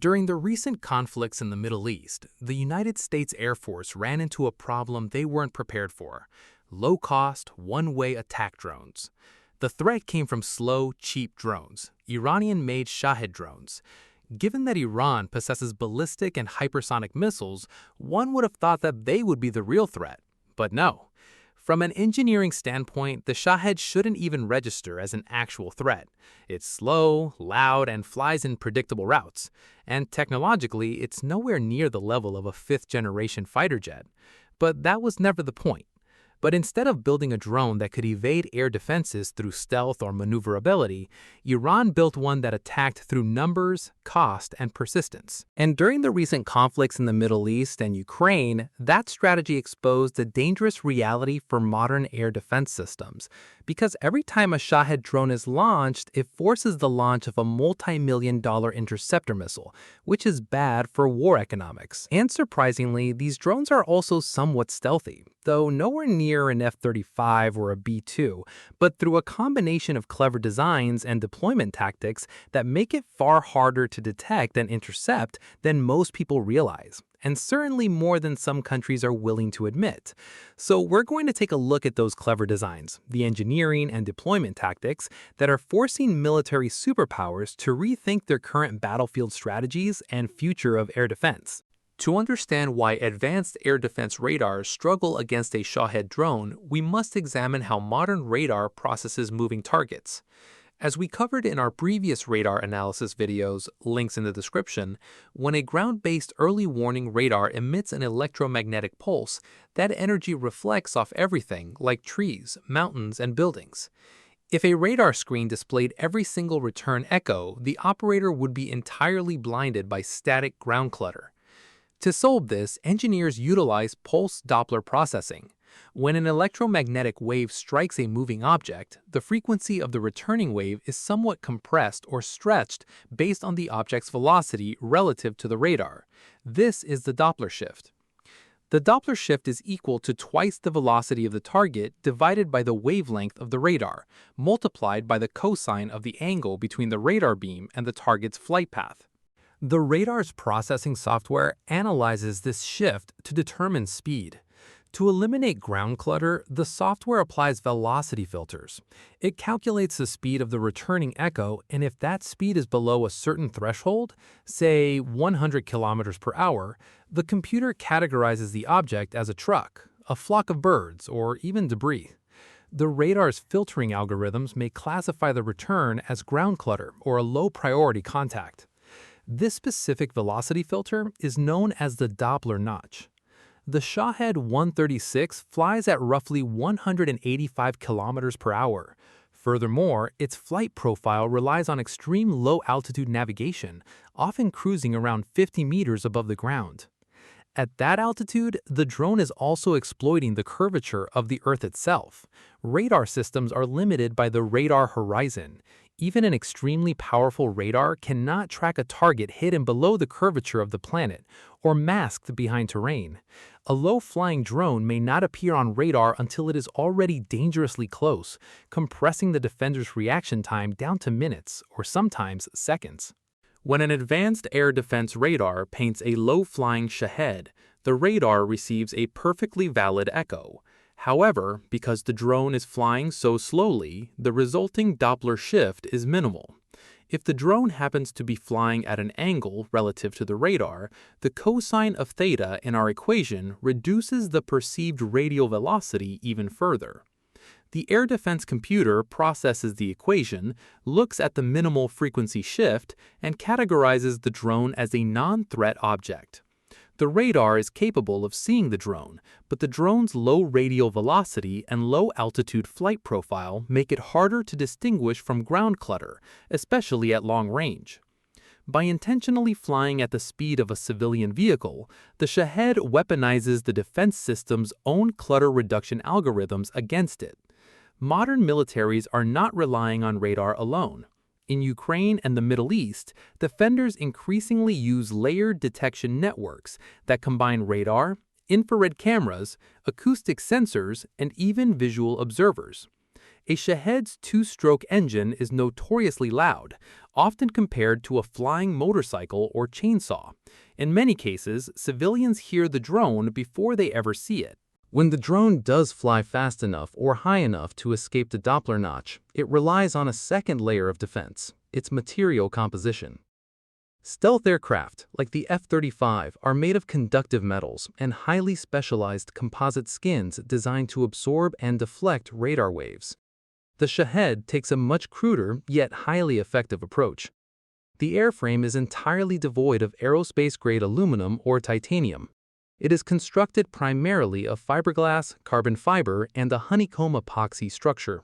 During the recent conflicts in the Middle East, the United States Air Force ran into a problem they weren't prepared for: low-cost, one-way attack drones. The threat came from slow, cheap drones, Iranian-made Shahed drones. Given that Iran possesses ballistic and hypersonic missiles, one would have thought that they would be the real threat. But no. From an engineering standpoint, the Shahed shouldn't even register as an actual threat. It's slow, loud, and flies in predictable routes. And technologically, it's nowhere near the level of a fifth-generation fighter jet. But that was never the point. But instead of building a drone that could evade air defenses through stealth or maneuverability, Iran built one that attacked through numbers, cost, and persistence. And during the recent conflicts in the Middle East and Ukraine, that strategy exposed a dangerous reality for modern air defense systems. Because every time a Shahed drone is launched, it forces the launch of a multi-million-dollar interceptor missile, which is bad for war economics. And surprisingly, these drones are also somewhat stealthy, though nowhere near an F-35 or a B-2, but through a combination of clever designs and deployment tactics that make it far harder to detect and intercept than most people realize, and certainly more than some countries are willing to admit. So we're going to take a look at those clever designs, the engineering and deployment tactics that are forcing military superpowers to rethink their current battlefield strategies and future of air defense. To understand why advanced air defense radars struggle against a Shahed drone, we must examine how modern radar processes moving targets. As we covered in our previous radar analysis videos, links in the description, when a ground-based early warning radar emits an electromagnetic pulse, that energy reflects off everything like trees, mountains, and buildings. If a radar screen displayed every single return echo, the operator would be entirely blinded by static ground clutter. To solve this, engineers utilize pulse Doppler processing. When an electromagnetic wave strikes a moving object, the frequency of the returning wave is somewhat compressed or stretched based on the object's velocity relative to the radar. This is the Doppler shift. The Doppler shift is equal to twice the velocity of the target divided by the wavelength of the radar, multiplied by the cosine of the angle between the radar beam and the target's flight path. The radar's processing software analyzes this shift to determine speed. To eliminate ground clutter, the software applies velocity filters. It calculates the speed of the returning echo, and if that speed is below a certain threshold, say 100 kilometers per hour, the computer categorizes the object as a truck, a flock of birds, or even debris. The radar's filtering algorithms may classify the return as ground clutter or a low-priority contact. This specific velocity filter is known as the Doppler notch. The Shahed 136 flies at roughly 185 kilometers per hour. Furthermore, its flight profile relies on extreme low-altitude navigation, often cruising around 50 meters above the ground. At that altitude, the drone is also exploiting the curvature of the Earth itself. Radar systems are limited by the radar horizon. Even an extremely powerful radar cannot track a target hidden below the curvature of the planet or masked behind terrain. A low-flying drone may not appear on radar until it is already dangerously close, compressing the defender's reaction time down to minutes or sometimes seconds. When an advanced air defense radar paints a low-flying Shahed, the radar receives a perfectly valid echo. However, because the drone is flying so slowly, the resulting Doppler shift is minimal. If the drone happens to be flying at an angle relative to the radar, the cosine of theta in our equation reduces the perceived radial velocity even further. The air defense computer processes the equation, looks at the minimal frequency shift, and categorizes the drone as a non-threat object. The radar is capable of seeing the drone, but the drone's low radial velocity and low altitude flight profile make it harder to distinguish from ground clutter, especially at long range. By intentionally flying at the speed of a civilian vehicle, the Shahed weaponizes the defense system's own clutter reduction algorithms against it. Modern militaries are not relying on radar alone. In Ukraine and the Middle East, defenders increasingly use layered detection networks that combine radar, infrared cameras, acoustic sensors, and even visual observers. A Shahed's two-stroke engine is notoriously loud, often compared to a flying motorcycle or chainsaw. In many cases, civilians hear the drone before they ever see it. When the drone does fly fast enough or high enough to escape the Doppler notch, it relies on a second layer of defense, its material composition. Stealth aircraft, like the F-35, are made of conductive metals and highly specialized composite skins designed to absorb and deflect radar waves. The Shahed takes a much cruder yet highly effective approach. The airframe is entirely devoid of aerospace-grade aluminum or titanium. It is constructed primarily of fiberglass, carbon fiber, and a honeycomb epoxy structure.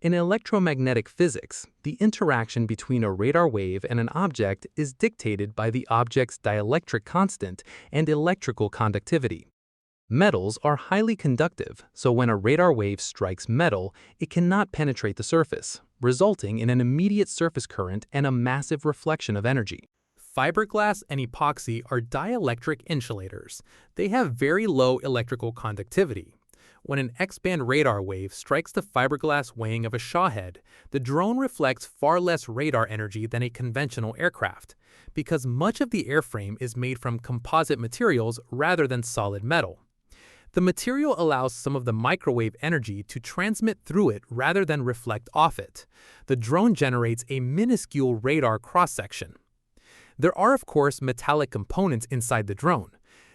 In electromagnetic physics, the interaction between a radar wave and an object is dictated by the object's dielectric constant and electrical conductivity. Metals are highly conductive, so when a radar wave strikes metal, it cannot penetrate the surface, resulting in an immediate surface current and a massive reflection of energy. Fiberglass and epoxy are dielectric insulators. They have very low electrical conductivity. When an X-band radar wave strikes the fiberglass wing of a Shahed, the drone reflects far less radar energy than a conventional aircraft, because much of the airframe is made from composite materials rather than solid metal. The material allows some of the microwave energy to transmit through it rather than reflect off it. The drone generates a minuscule radar cross-section. There are, of course, metallic components inside the drone.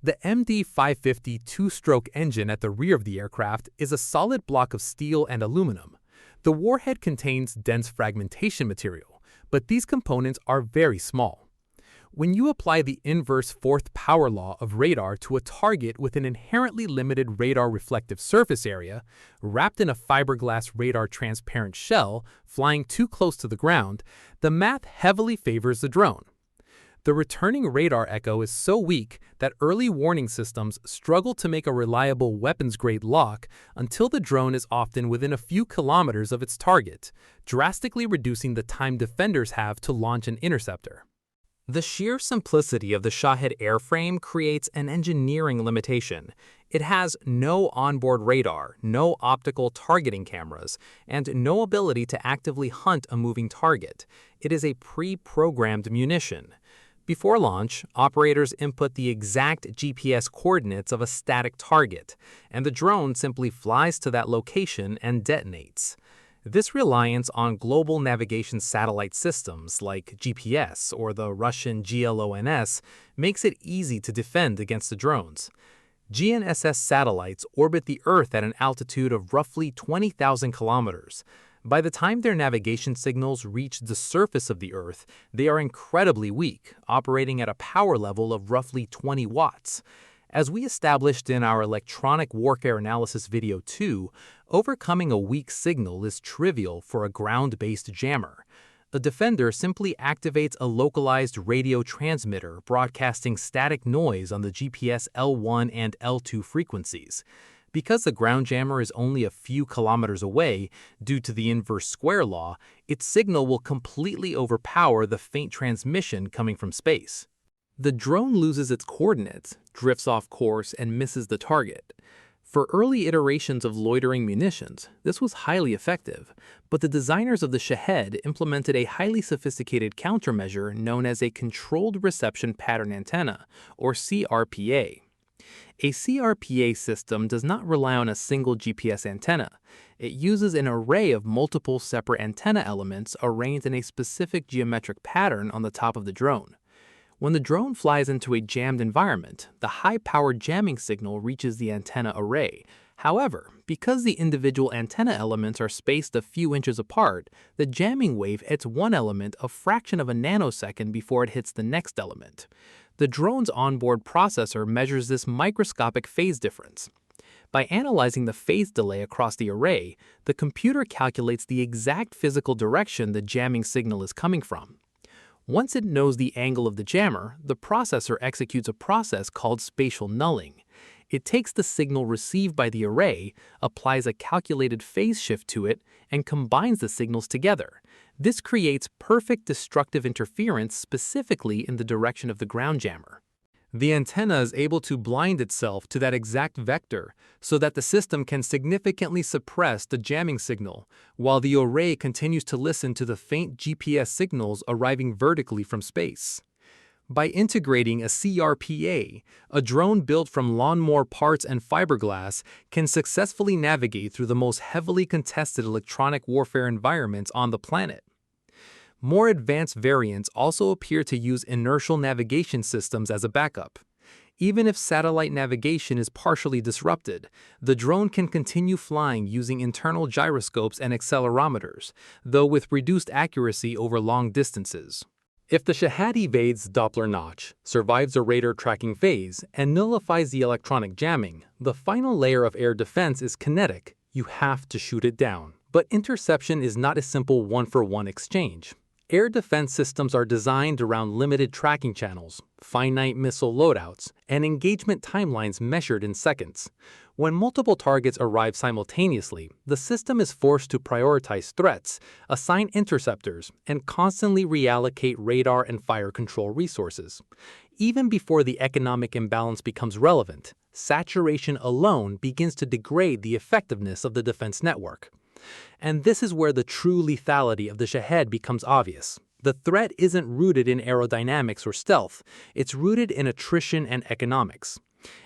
The MD-550 two-stroke engine at the rear of the aircraft is a solid block of steel and aluminum. The warhead contains dense fragmentation material, but these components are very small. When you apply the inverse fourth power law of radar to a target with an inherently limited radar reflective surface area, wrapped in a fiberglass radar transparent shell, flying too close to the ground, the math heavily favors the drone. The returning radar echo is so weak that early warning systems struggle to make a reliable weapons-grade lock until the drone is often within a few kilometers of its target, drastically reducing the time defenders have to launch an interceptor. The sheer simplicity of the Shahed airframe creates an engineering limitation. It has no onboard radar, no optical targeting cameras, and no ability to actively hunt a moving target. It is a pre-programmed munition. Before launch, operators input the exact GPS coordinates of a static target, and the drone simply flies to that location and detonates. This reliance on global navigation satellite systems like GPS or the Russian GLONSS makes it easy to defend against the drones. GNSS satellites orbit the Earth at an altitude of roughly 20,000 kilometers. By the time their navigation signals reach the surface of the Earth, they are incredibly weak, operating at a power level of roughly 20 watts. As we established in our electronic warfare analysis video 2, overcoming a weak signal is trivial for a ground-based jammer. The defender simply activates a localized radio transmitter broadcasting static noise on the GPS L1 and L2 frequencies. Because the ground jammer is only a few kilometers away due to the inverse square law, its signal will completely overpower the faint transmission coming from space. The drone loses its coordinates, drifts off course, and misses the target. For early iterations of loitering munitions, this was highly effective, but the designers of the Shahed implemented a highly sophisticated countermeasure known as a Controlled Reception Pattern Antenna, or CRPA. A CRPA system does not rely on a single GPS antenna. It uses an array of multiple separate antenna elements arranged in a specific geometric pattern on the top of the drone. When the drone flies into a jammed environment, the high-powered jamming signal reaches the antenna array. However, because the individual antenna elements are spaced a few inches apart, the jamming wave hits one element a fraction of a nanosecond before it hits the next element. The drone's onboard processor measures this microscopic phase difference. By analyzing the phase delay across the array, the computer calculates the exact physical direction the jamming signal is coming from. Once it knows the angle of the jammer, the processor executes a process called spatial nulling. It takes the signal received by the array, applies a calculated phase shift to it, and combines the signals together. This creates perfect destructive interference specifically in the direction of the ground jammer. The antenna is able to blind itself to that exact vector so that the system can significantly suppress the jamming signal, while the array continues to listen to the faint GPS signals arriving vertically from space. By integrating a CRPA, a drone built from lawnmower parts and fiberglass can successfully navigate through the most heavily contested electronic warfare environments on the planet. More advanced variants also appear to use inertial navigation systems as a backup. Even if satellite navigation is partially disrupted, the drone can continue flying using internal gyroscopes and accelerometers, though with reduced accuracy over long distances. If the Shahed evades Doppler notch, survives a radar tracking phase, and nullifies the electronic jamming, the final layer of air defense is kinetic. You have to shoot it down. But interception is not a simple one-for-one exchange. Air defense systems are designed around limited tracking channels, finite missile loadouts, and engagement timelines measured in seconds. When multiple targets arrive simultaneously, the system is forced to prioritize threats, assign interceptors, and constantly reallocate radar and fire control resources. Even before the economic imbalance becomes relevant, saturation alone begins to degrade the effectiveness of the defense network. And this is where the true lethality of the Shahed becomes obvious. The threat isn't rooted in aerodynamics or stealth, it's rooted in attrition and economics.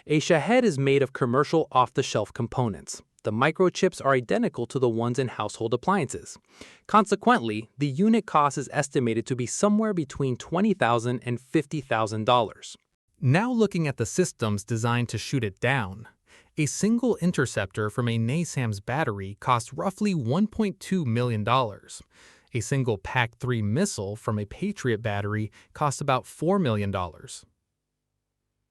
A Shahed is made of commercial off-the-shelf components. The microchips are identical to the ones in household appliances. Consequently, the unit cost is estimated to be somewhere between $20,000 and $50,000. Now looking at the systems designed to shoot it down. A single interceptor from a NASAMS battery costs roughly $1.2 million. A single PAC-3 missile from a Patriot battery costs about $4 million.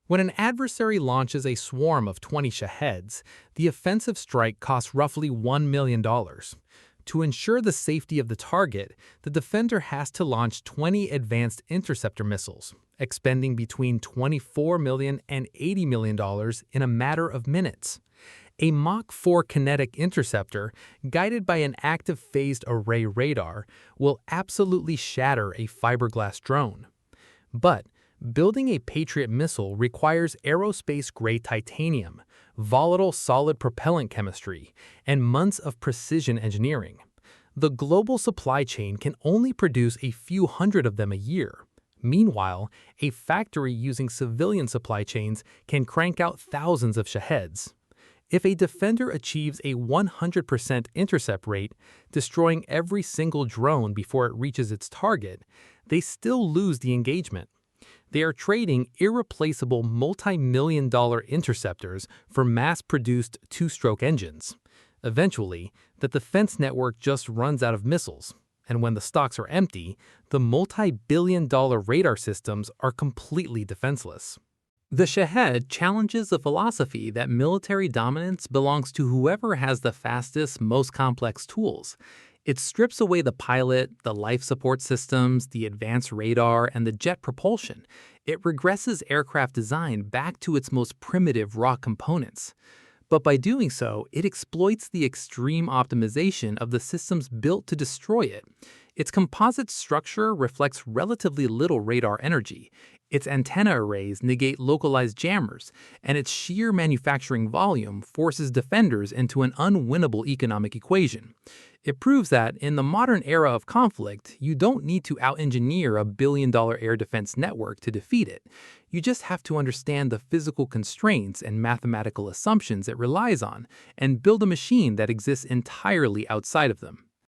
When an adversary launches a swarm of 20 Shaheds, the offensive strike costs roughly $1 million. To ensure the safety of the target, the defender has to launch 20 advanced interceptor missiles, expending between $24 million and $80 million in a matter of minutes. A Mach 4 kinetic interceptor, guided by an active phased array radar, will absolutely shatter a fiberglass drone. But building a Patriot missile requires aerospace-grade titanium, volatile solid propellant chemistry, and months of precision engineering. The global supply chain can only produce a few hundred of them a year. Meanwhile, a factory using civilian supply chains can crank out thousands of Shaheds. If a defender achieves a 100% intercept rate, destroying every single drone before it reaches its target, they still lose the engagement. They are trading irreplaceable multi-million-dollar interceptors for mass-produced two-stroke engines. Eventually, the defense network just runs out of missiles, and when the stocks are empty, the multi-billion-dollar radar systems are completely defenseless. The Shahed challenges the philosophy that military dominance belongs to whoever has the fastest, most complex tools. It strips away the pilot, the life support systems, the advanced radar, and the jet propulsion. It regresses aircraft design back to its most primitive raw components. But by doing so, it exploits the extreme optimization of the systems built to destroy it. Its composite structure reflects relatively little radar energy. Its antenna arrays negate localized jammers, and its sheer manufacturing volume forces defenders into an unwinnable economic equation. It proves that, in the modern era of conflict, you don't need to out-engineer a billion-dollar air defense network to defeat it. You just have to understand the physical constraints and mathematical assumptions it relies on, and build a machine that exists entirely outside of them.